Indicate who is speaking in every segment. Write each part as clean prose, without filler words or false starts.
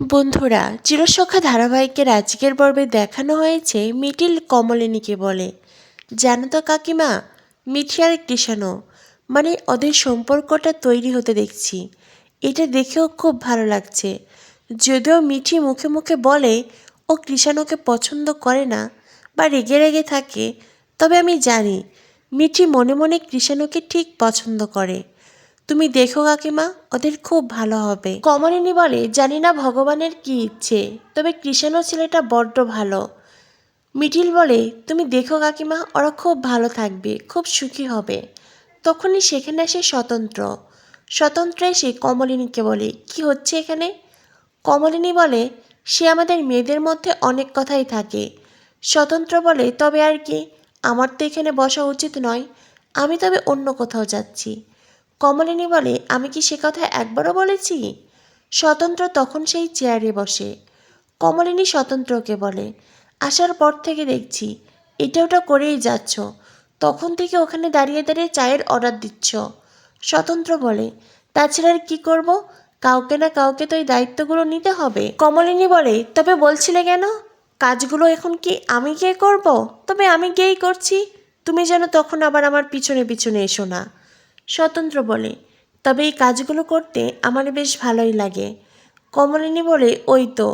Speaker 1: বন্ধুরা, চিরসখা ধারাবাহিকের আজকের পর্বে দেখানো হয়েছে মিঠিল কমলিনীকে বলে, জানো তো কাকিমা, মিঠি আর কৃষাণু মানে ওদের সম্পর্কটা তৈরি হতে দেখছি। এটা দেখেও খুব ভালো লাগছে। যদিও মিঠি মুখে মুখে বলে ও কৃষাণুকে পছন্দ করে না বা রেগে রেগে থাকে, তবে আমি জানি মিঠি মনে মনে কৃষাণুকে ঠিক পছন্দ করে। তুমি দেখো কাকিমা, ওদের খুব ভালো হবে। কমলিনী বলে, জানি না ভগবানের কি ইচ্ছে, তবে কৃষাণু ছেলেটা বড্ড ভালো। মিঠিল বলে, তুমি দেখো কাকিমা, ওরা খুব ভালো থাকবে, খুব সুখী হবে। তখনই সেখানে আসে স্বতন্ত্র। স্বতন্ত্র এসে কমলিনীকে বলে, কি হচ্ছে এখানে? কমলিনী বলে, সে আমাদের মেয়েদের মধ্যে অনেক কথাই থাকে। স্বতন্ত্র বলে, তবে আর কি, আমার তো এখানে বসা উচিত নয়, আমি তবে অন্য কোথাও যাচ্ছি। কমলিনী বলে, আমি কি সে কথা একবারও বলেছি? স্বতন্ত্র তখন সেই চেয়ারে বসে। কমলিনী স্বতন্ত্রকে বলে, আসার পর থেকে দেখছি এটা ওটা করেই যাচ্ছ, তখন থেকে ওখানে দাঁড়িয়ে দাঁড়িয়ে চায়ের অর্ডার দিচ্ছ। স্বতন্ত্র বলে, তাছাড়া আর কী করব, কাউকে না কাউকে তো এই দায়িত্বগুলো নিতে হবে। কমলিনী বলে, তবে বলছিলে কেন কাজগুলো এখন কি আমি গিয়ে করব? তবে আমি গিয়েই করছি, তুমি যেন তখন আবার আমার পিছনে পিছনে এসো না। স্বতন্ত্র বলে, তবে এই কাজগুলো করতে আমার বেশ ভালোই লাগে। কমলিনী বলে, ওই তো,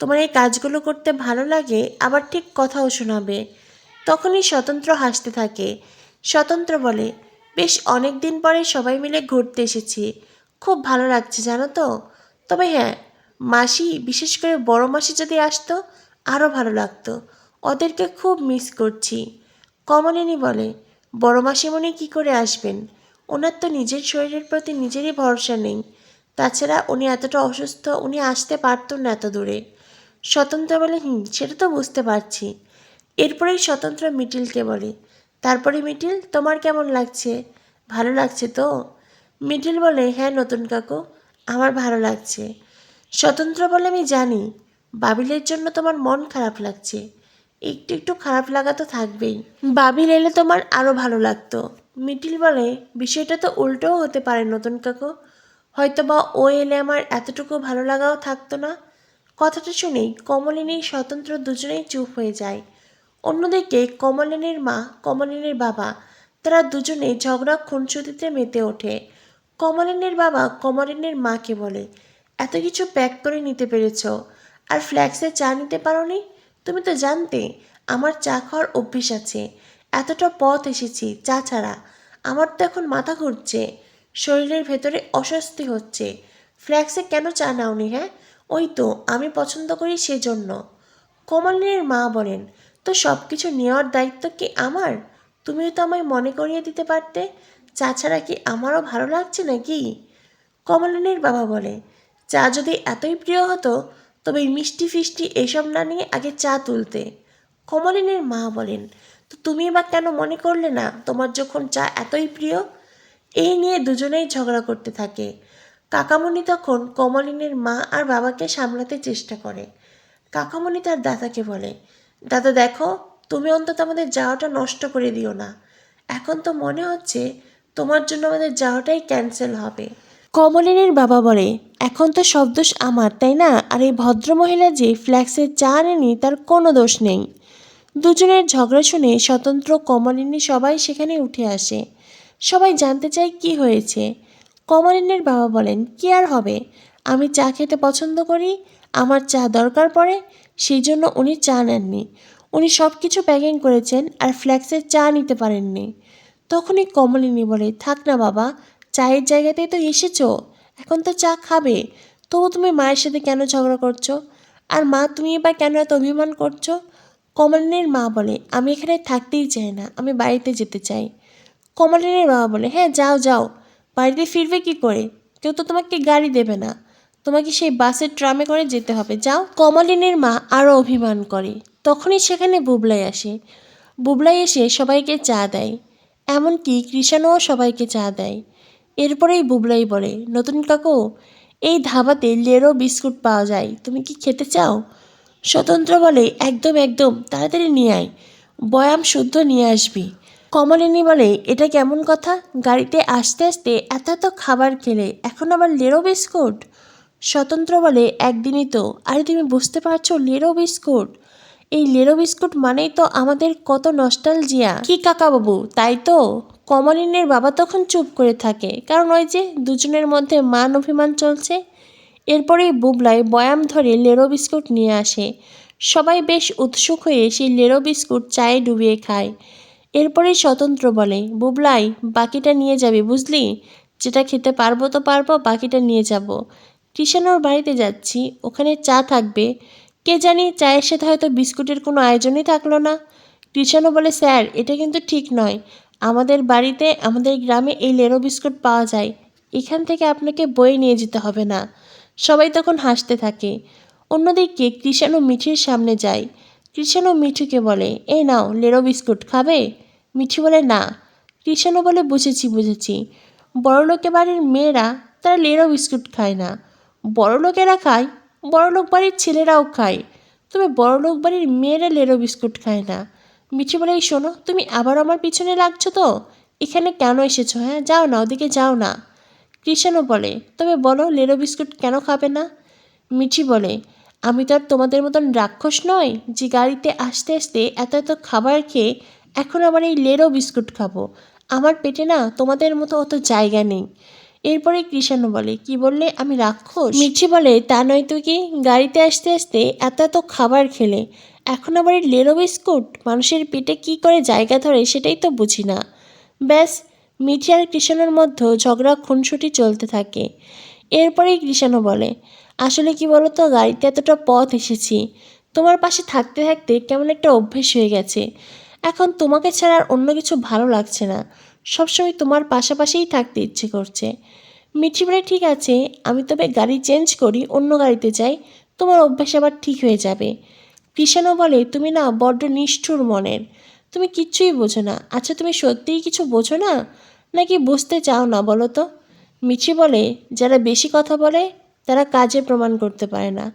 Speaker 1: তোমার এই কাজগুলো করতে ভালো লাগে, আবার ঠিক কথাও শোনাবে। তখনই স্বতন্ত্র হাসতে থাকে। স্বতন্ত্র বলে, বেশ অনেক দিন পরে সবাই মিলে ঘুরতে এসেছি, খুব ভালো লাগছে জানো তো। তবে হ্যাঁ, মাসি, বিশেষ করে বড় মাসি যদি আসতো আরও ভালো লাগতো, ওদেরকে খুব মিস করছি। কমলিনী বলে, বড় মাসিমণি কী করে আসবেন, ওনার তো নিজের শরীরের প্রতি নিজেরই ভরসা নেই, তাছাড়া উনি এতটা অসুস্থ, উনি আসতে পারতেন না এত দূরে। স্বতন্ত্র বলে, সেটা তো বুঝতে পারছি। এরপরেই স্বতন্ত্র মিঠিলকে বলে, তারপরে মিঠিল, তোমার কেমন লাগছে, ভালো লাগছে তো? মিঠিল বলে, হ্যাঁ নতুন কাকু, আমার ভালো লাগছে। স্বতন্ত্র বলে, আমি জানি বাবিলের জন্য তোমার মন খারাপ লাগছে, একটু একটু খারাপ লাগা তো থাকবেই, বাবিল এলে তোমার আরও ভালো লাগতো। মিঠিল বলে, বিষয়টা তো উল্টোও হতে পারে নতুন কাকু, হয়তো বা ও এলে আমার এতটুকু ভালো লাগাও থাকতো না। কথাটা শুনেই কমলিনী স্বতন্ত্র দুজনেই চুপ হয়ে যায়। অন্যদিকে কমলিনীর মা, কমলিনীর বাবা, তারা দুজনেই ঝগড়া খুনসুটিতে মেতে ওঠে। কমলিনীর বাবা কমলিনীর মাকে বলে, এত কিছু প্যাক করে নিতে পেরেছ, আর ফ্ল্যাক্সে চা নিতে পারোনি? তুমি তো জানতে আমার চা খাওয়ার অভ্যেস আছে, এতটা পথ এসেছি চা ছাড়া, আমার তো এখন মাথা ঘুরছে, শরীরের ভেতরে অস্বস্তি হচ্ছে। ফ্ল্যাক্সে কেন চা নাওনি? হ্যাঁ, ওই তো আমি পছন্দ করি সেজন্য। কমলিনীর মা বলেন, তো সব কিছু নেওয়ার দায়িত্ব কি আমার? তুমিও তো আমায় মনে করিয়ে দিতে পারতে, চা ছাড়া কি আমারও ভালো লাগছে নাকি? কমলিনীর বাবা বলে, চা যদি এতই প্রিয় হতো তবে মিষ্টি ফিষ্টি এসব না নিয়ে আগে চা তুলতে। কমলিনীর মা বলেন, তো তুমি বা কেন মনে করলে না তোমার যখন চা এতই প্রিয়? এই নিয়ে দুজনেই ঝগড়া করতে থাকে। কাকামণি তখন কমলিনীর মা আর বাবাকে সামলাতে চেষ্টা করে। কাকামণি তার দাদাকে বলে, দাদা দেখো, তুমি অন্তত আমাদের যাওয়াটা নষ্ট করে দিও না, এখন তো মনে হচ্ছে তোমার জন্য আমাদের যাওয়াটাই ক্যান্সেল হবে। কমলিনীর বাবা বলে, এখন তো সব দোষ আমার, তাই না? আর এই ভদ্রমহিলা যে ফ্ল্যাক্সের চা আনেনি তার কোনো দোষ নেই। দুজনের ঝগড়া শুনে স্বতন্ত্র, কমলিনী সবাই সেখানে উঠে আসে। সবাই জানতে চায় কি হয়েছে। কমলিনীর বাবা বলেন, কি আর হবে, আমি চা খেতে পছন্দ করি, আমার চা দরকার পড়ে, সেই জন্য উনি চা নেননি। উনি সব কিছু প্যাকিং করেছেন আর ফ্ল্যাক্সের চা নিতে পারেননি। তখনই কমলিনী বলে, থাক না বাবা, চায়ের জায়গাতেই তো এসেছো, এখন তো চা খাবে, তবু তুমি মায়ের সাথে কেন ঝগড়া করছো? আর মা, তুমি বা কেন এত অভিমান করছো? কমলিনীর মা বলে, আমি এখানে থাকতেই চাই না, আমি বাড়িতে যেতে চাই। কমলিনীর বাবা বলে, হ্যাঁ যাও যাও, বাড়িতে ফিরবে কি করে, কেউ তো তোমাকে গাড়ি দেবে না, তোমাকে সেই বাসের ট্রামে করে যেতে হবে, যাও। কমলিনীর মা আরও অভিমান করে। তখনই সেখানে বুবলাই আসে। বুবলাই এসে সবাইকে চা দেয়, এমনকি কৃষাণুও সবাইকে চা দেয়। এরপরেই বুবলাই বলে, নতুন কাকু, এই ধাবাতে লেরো বিস্কুট পাওয়া যায়, তুমি কি খেতে চাও? স্বতন্ত্র বলে, একদম একদম, তাড়াতাড়ি নিয়ে আয়, বয়াম শুদ্ধ নিয়ে আসবি। কমলিনী বলে, এটা কেমন কথা, গাড়িতে আসতে আসতে এত এত খাবার খেলে এখন আবার লেরো বিস্কুট? স্বতন্ত্র বলে, একদিনই তো। আরে তুমি বুঝতে পারছো, লেরো বিস্কুট। এই লেরো বিস্কুট মানেই তো আমাদের কত নস্টালজিয়া। কি কাকাবাবু, তাই তো? কমলিনের বাবা তখন চুপ করে থাকে, কারণ ওই যে দুজনের মধ্যে মান অভিমান চলছে। এরপরেই বুবলাই বয়াম ধরে লেরো বিস্কুট নিয়ে আসে। সবাই বেশ উৎসুক হয়ে সেই লেরো বিস্কুট চায়ে ডুবিয়ে খায়। এরপরেই স্বতন্ত্র বলে, বুবলাই, বাকিটা নিয়ে যাবি বুঝলি? যেটা খেতে পারবো তো পারবো, বাকিটা নিয়ে যাব। কৃষাণুর বাড়িতে যাচ্ছি, ওখানে চা থাকবে। কে জানি চায়ের সাথে হয়তো বিস্কুটের কোনো আয়োজনই থাকলো না। কৃষাণু বলে, স্যার, এটা কিন্তু ঠিক নয়। আমাদের বাড়িতে, আমাদের গ্রামে এই লেরো বিস্কুট পাওয়া যায়। এখান থেকে আপনাকে বয়ে নিয়ে যেতে হবে না। সবাই তখন হাসতে থাকে। অন্যদিকে কৃষাণু মিঠির সামনে যায়। কৃষাণু মিঠুকে বলে, এই নাও লেরো বিস্কুট, খাবে? মিঠি বলে, না। কৃষাণু বলে, বুঝেছি বুঝেছি। বড়লোকের বাড়ির মেয়েরা তারা লেরো বিস্কুট খায় না। বড়লোকেরা খায়, বড়লোক বাড়ির ছেলেরাও খায়, তবে বড়লোক বাড়ির মেয়েরা লেরো বিস্কুট খায় না। মিঠি বলে, এই শোনো, তুমি আবার আমার পিছনে লাগছো তো? এখানে কেন এসেছো? হ্যাঁ, যাও না, ওদিকে যাও না। কৃষাণু বলে, তবে বলো লেরো বিস্কুট কেন খাবে না? মিঠি বলে, আমি তো আর তোমাদের মতন রাক্ষস নই যে গাড়িতে আসতে আসতে এত এত খাবার খেয়ে এখন আবার এই লেরো বিস্কুট খাবো। আমার পেটে না তোমাদের মতো অত জায়গা নেই। এরপরে কৃষাণু বলে, কি বললে, আমি রাক্ষস? মিঠি বলে, তা নয় তো কি, গাড়িতে আসতে আসতে এত এত খাবার খেলে এখন আবার এই লেরো বিস্কুট মানুষের পেটে কি করে জায়গা ধরে সেটাই তো বুঝি না। ব্যাস, মিঠি আর কৃষাণুর মধ্যে ঝগড়া খুনসুটি চলতে থাকে। এরপরেই কৃষাণু বলে, আসলে কি বলো তো, গাড়িতে এতটা পথ এসেছি, তোমার পাশে থাকতে থাকতে কেমন একটা অভ্যেস হয়ে গেছে। এখন তোমাকে ছাড়া আর অন্য কিছু ভালো লাগছে না, সবসময় তোমার পাশাপাশিই থাকতে ইচ্ছে করছে। মিঠি বলে, ঠিক আছে, আমি তবে গাড়ি চেঞ্জ করি, অন্য গাড়িতে যাই, তোমার অভ্যেস আবার ঠিক হয়ে যাবে। কৃষাণু বলে, তুমি না বড্ড নিষ্ঠুর মনের, তুমি কিচ্ছুই বোঝো না। আচ্ছা, তুমি সত্যিই কিছু বোঝো না, নাকি বুঝতে চাও না বলো তো? মিঠি বলে, যারা বেশি কথা বলে তারা কাজে প্রমাণ করতে পারে না,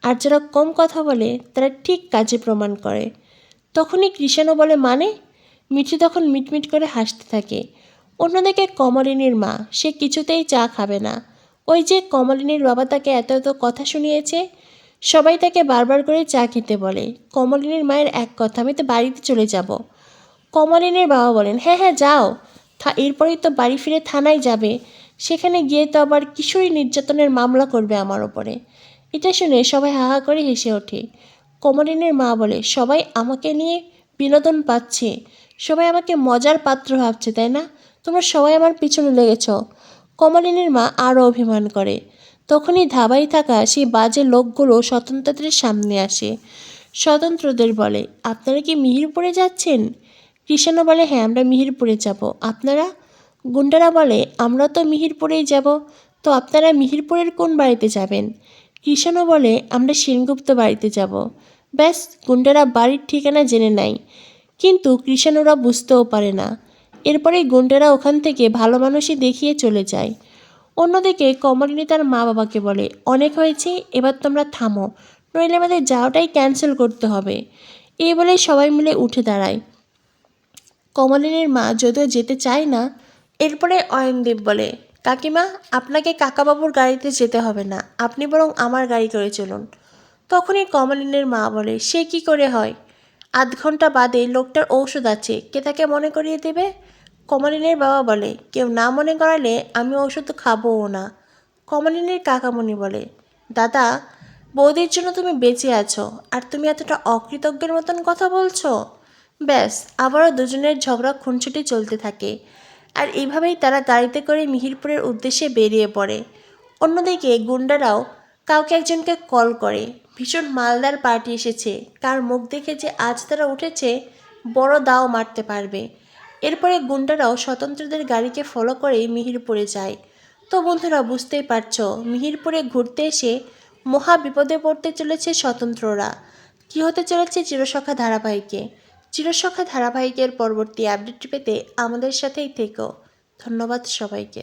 Speaker 1: আর যারা কম কথা বলে তারা ঠিক কাজে প্রমাণ করে। তখনই কৃষাণু বলে, মানে? মিঠি তখন মিটমিট করে হাসতে থাকে। অন্যদিকে কমলিনীর মা, সে কিছুতেই চা খাবে না। ওই যে কমলিনীর বাবা তাকে এত এত কথা শুনিয়েছে, সবাই তাকে বারবার করে চা খেতে বলে। কমলিনীর মায়ের এক কথা, আমি তো বাড়িতে চলে যাব। কমলিনীর বাবা বলেন, হ্যাঁ হ্যাঁ যাও, এরপরেই তো বাড়ি ফিরে থানায় যাবে, সেখানে গিয়ে তো আবার কিশোরী নির্যাতনের মামলা করবে আমার ওপরে। এটা শুনে সবাই হাহা করে হেসে ওঠে। কমলিনীর মা বলে, সবাই আমাকে নিয়ে বিনোদন পাচ্ছে, সবাই আমাকে মজার পাত্র ভাবছে, তাই না? তোমরা সবাই আমার পিছনে লেগেছ। কমলিনীর মা আরও অভিমান করে। তখনই ধাবায় থাকা সেই বাজে লোকগুলো স্বতন্ত্রদের সামনে আসে। স্বতন্ত্রদের বলে, আপনারা কি মিহিরপুরে যাচ্ছেন? কৃষাণু বলে, হ্যাঁ, আমরা মিহিরপুরে যাব। আপনারা? গুন্ডারা বলে, আমরা তো মিহিরপুরেই যাব। তো আপনারা মিহিরপুরের কোন বাড়িতে যাবেন? কৃষাণু বলে, আমরা সেনগুপ্ত বাড়িতে যাব। ব্যাস, গুন্ডারা বাড়ির ঠিকানা জেনে নেয়, কিন্তু কৃষাণুরা বুঝতেও পারে না। এরপরেই গুন্ডারা ওখান থেকে ভালো মানুষই দেখিয়ে চলে যায়। অন্যদিকে কমলিনী তার মা বাবাকে বলে, অনেক হয়েছে, এবার তোমরা থামো, নইলে আমাদের যাওয়াটাই ক্যান্সেল করতে হবে। এই বলে সবাই মিলে উঠে দাঁড়ায়। কমলিনীর মা যদিও যেতে চায় না। এরপরে অয়নদীপ বলে, কাকিমা, আপনাকে কাকাবাবুর গাড়িতে যেতে হবে না, আপনি বরং আমার গাড়ি করে চলুন। তখনই কমলিনীর মা বলে, সে কি করে হয়? আধ ঘন্টা বাদে লোকটার ঔষধ আছে, কে তাকে মনে করিয়ে দেবে? কমলিনীর বাবা বলে, কেউ না মনে করালে আমি ওষুধ খাবোও না। কমলিনীর কাকামণি বলে, দাদা, বৌদির জন্য তুমি বেঁচে আছো, আর তুমি এতটা অকৃতজ্ঞের মতন কথা বলছো? ব্যাস, আবারও দুজনের ঝগড়া খুনসুটি চলতে থাকে। আর এইভাবেই তারা গাড়িতে করে মিহিরপুরের উদ্দেশ্যে বেরিয়ে পড়ে। অন্যদিকে গুন্ডারাও কাউকে একজনকে কল করে, ভীষণ মালদার পার্টি এসেছে, কার মুখ দেখে যে আজ তারা উঠেছে, বড় দাও মারতে পারবে। এরপরে গুন্ডারাও স্বতন্ত্রদের গাড়িকে ফলো করে মিহিরপুরে যায়। তো বন্ধুরা, বুঝতেই পারছো, মিহিরপুরে ঘুরতে এসে মহা বিপদে পড়তে চলেছে স্বতন্ত্ররা। কী হতে চলেছে চিরসখা ধারাবাহিকে? চিরসখা ধারাবাহিকের পরবর্তী আপডেট পেতে আমাদের সাথেই থেকো। ধন্যবাদ সবাইকে।